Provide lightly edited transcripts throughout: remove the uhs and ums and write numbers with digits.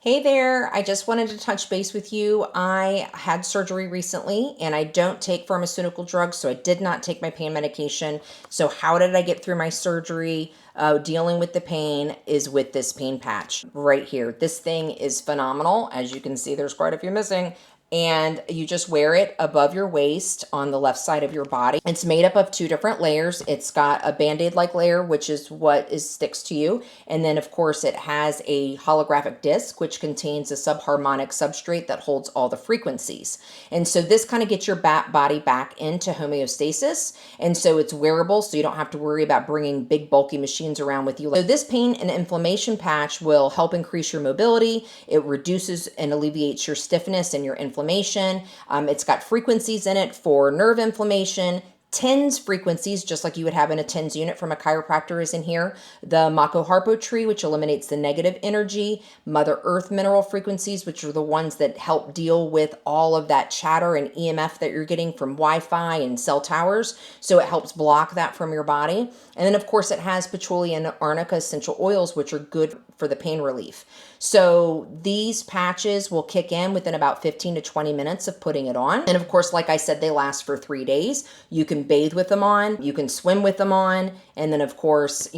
Hey there, I just wanted to touch base with you. I had surgery recently and I don't take pharmaceutical drugs, so I did not take my pain medication. So, how did I get through my surgery? Dealing with the pain is with this pain patch right here. This thing is phenomenal. As you can see, there's quite a few missing. And you just wear it above your waist on the left side of your body. It's made up of two different layers. It's got a band-aid like layer, which is what sticks to you, and then of course it has a holographic disc which contains a sub-harmonic substrate that holds all the frequencies. And so this kind of gets your body back into homeostasis, and so it's wearable, so you don't have to worry about bringing big bulky machines around with you. So this pain and inflammation patch will help increase your mobility. It reduces and alleviates your stiffness and your inflammation. It's got frequencies in it for nerve inflammation. TENS frequencies, just like you would have in a TENS unit from a chiropractor, is in here. The Mako Harpo tree, which eliminates the negative energy. Mother Earth mineral frequencies, which are the ones that help deal with all of that chatter and EMF that you're getting from Wi-Fi and cell towers. So it helps block that from your body. And then, of course, it has patchouli and Arnica essential oils, which are good for the pain relief. So these patches will kick in within about 15 to 20 minutes of putting it on. And of course, like I said, they last for 3 days. You can bathe with them on, you can swim with them on. And then of course,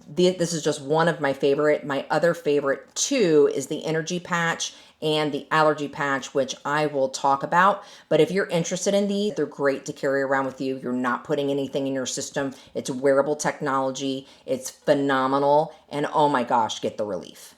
this is just one of my favorite. My other favorite too is the energy patch and the allergy patch, which I will talk about. But if you're interested in these, they're great to carry around with you. You're not putting anything in your system. It's wearable technology. It's phenomenal. And oh my gosh, get the relief.